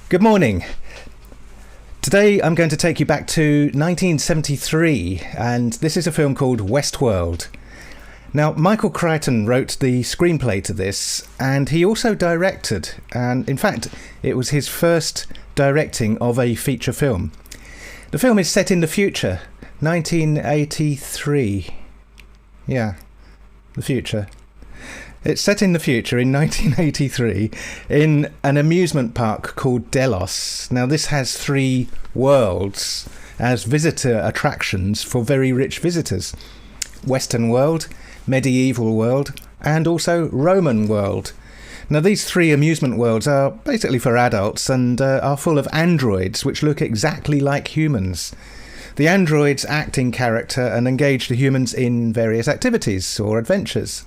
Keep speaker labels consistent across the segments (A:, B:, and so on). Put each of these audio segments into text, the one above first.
A: Good morning. Today I'm going to take you back to 1973, and this is a film called Westworld. Now, Michael Crichton wrote the screenplay to this, and he also directed, and in fact it was his first directing of a feature film. The film is set in the future, 1983. Yeah, the future. It's set in the future in 1983 in an amusement park called Delos. Now, this has 3 worlds as visitor attractions for very rich visitors. Western world, medieval world, and also Roman world. Now, these 3 amusement worlds are basically for adults and are full of androids which look exactly like humans. The androids act in character and engage the humans in various activities or adventures.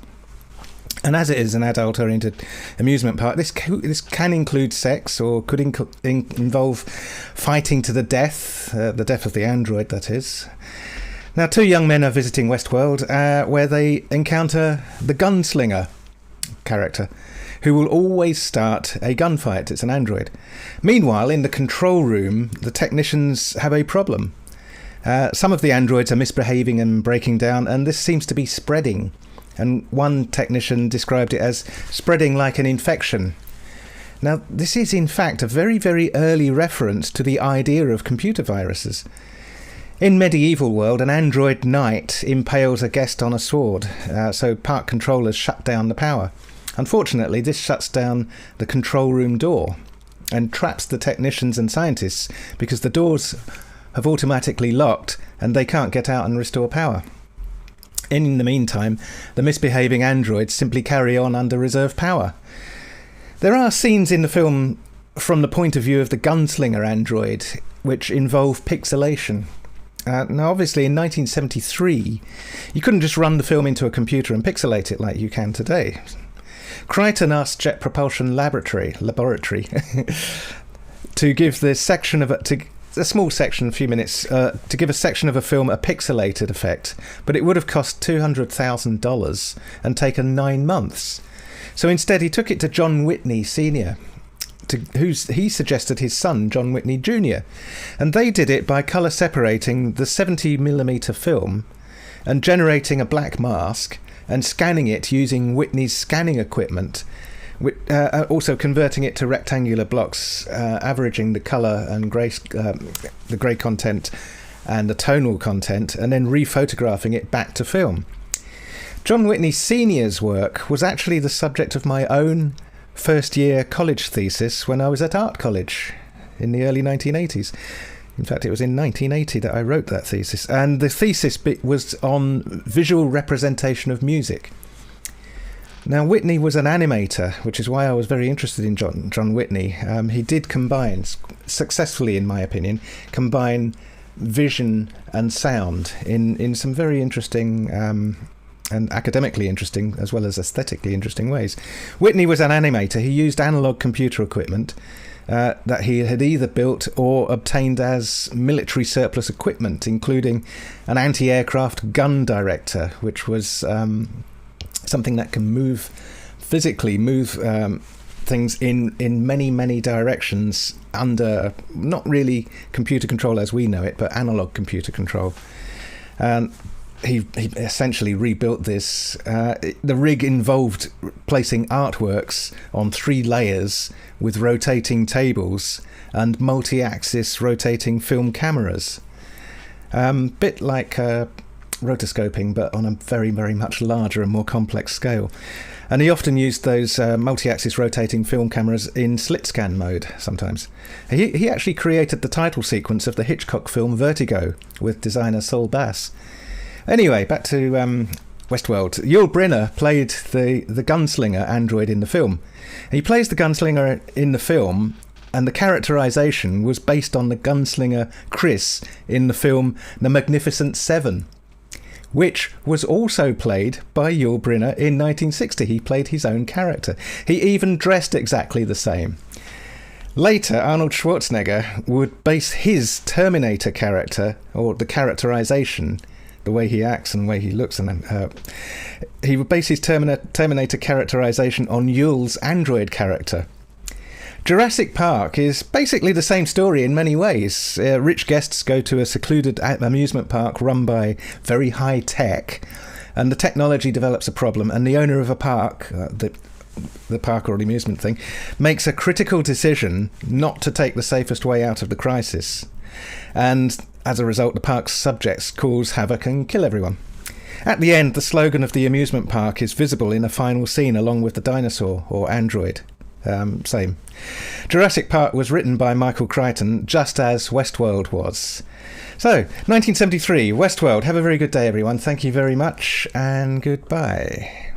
A: And as it is an adult-oriented amusement park, this can include sex, or could involve fighting to the death of the android, that is. Now, 2 young men are visiting Westworld, where they encounter the gunslinger character, who will always start a gunfight. It's an android. Meanwhile, in the control room, the technicians have a problem. Some of the androids are misbehaving and breaking down, and this seems to be spreading. And one technician described it as spreading like an infection. Now, this is in fact a very, very early reference to the idea of computer viruses. In medieval world, an android knight impales a guest on a sword, so park controllers shut down the power. Unfortunately, this shuts down the control room door and traps the technicians and scientists because the doors have automatically locked and they can't get out and restore power. In the meantime, the misbehaving androids simply carry on under reserve power. There are scenes in the film from the point of view of the gunslinger android which involve pixelation. Now, obviously, in 1973, you couldn't just run the film into a computer and pixelate it like you can today. Crichton asked Jet Propulsion Laboratory to give this section of a small section, a few minutes, to give a section of a film a pixelated effect, but it would have cost $200,000 and taken 9 months. So instead he took it to John Whitney Sr., he suggested his son, John Whitney Jr., and they did it by colour separating the 70mm film and generating a black mask and scanning it using Whitney's scanning equipment, also converting it to rectangular blocks, averaging the colour and the grey content and the tonal content, and then rephotographing it back to film. John Whitney Sr.'s work was actually the subject of my own first-year college thesis when I was at art college in the early 1980s. In fact, it was in 1980 that I wrote that thesis, and the thesis bit was on visual representation of music. Now, Whitney was an animator, which is why I was very interested in John Whitney. He did combine, successfully in my opinion, vision and sound in some very interesting and academically interesting, as well as aesthetically interesting ways. Whitney was an animator. He used analog computer equipment that he had either built or obtained as military surplus equipment, including an anti-aircraft gun director, which was something that can physically move things in many directions under not really computer control as we know it, but analog computer control. And he essentially rebuilt this. The rig involved placing artworks on 3 layers with rotating tables and multi-axis rotating film cameras. Bit like rotoscoping, but on a very, very much larger and more complex scale. And he often used those multi-axis rotating film cameras in slit scan mode sometimes. He actually created the title sequence of the Hitchcock film Vertigo with designer Saul Bass. Anyway, back to Westworld. Yul Brynner played the gunslinger android in the film. He plays the gunslinger in the film, and the characterization was based on the gunslinger Chris in the film The Magnificent Seven, which was also played by Yul Brynner in 1960. He played his own character. He even dressed exactly the same. Later, Arnold Schwarzenegger would base his Terminator character, or the characterization, the way he acts and the way he looks, and he would base his Terminator characterization on Yul's android character. Jurassic Park is basically the same story in many ways. Rich guests go to a secluded amusement park run by very high tech, and the technology develops a problem, and the owner of a park, the park or the amusement thing, makes a critical decision not to take the safest way out of the crisis. And as a result, the park's subjects cause havoc and kill everyone. At the end, the slogan of the amusement park is visible in a final scene along with the dinosaur, or android. Same. Jurassic Park was written by Michael Crichton, just as Westworld was. So, 1973, Westworld. Have a very good day, everyone. Thank you very much, and goodbye.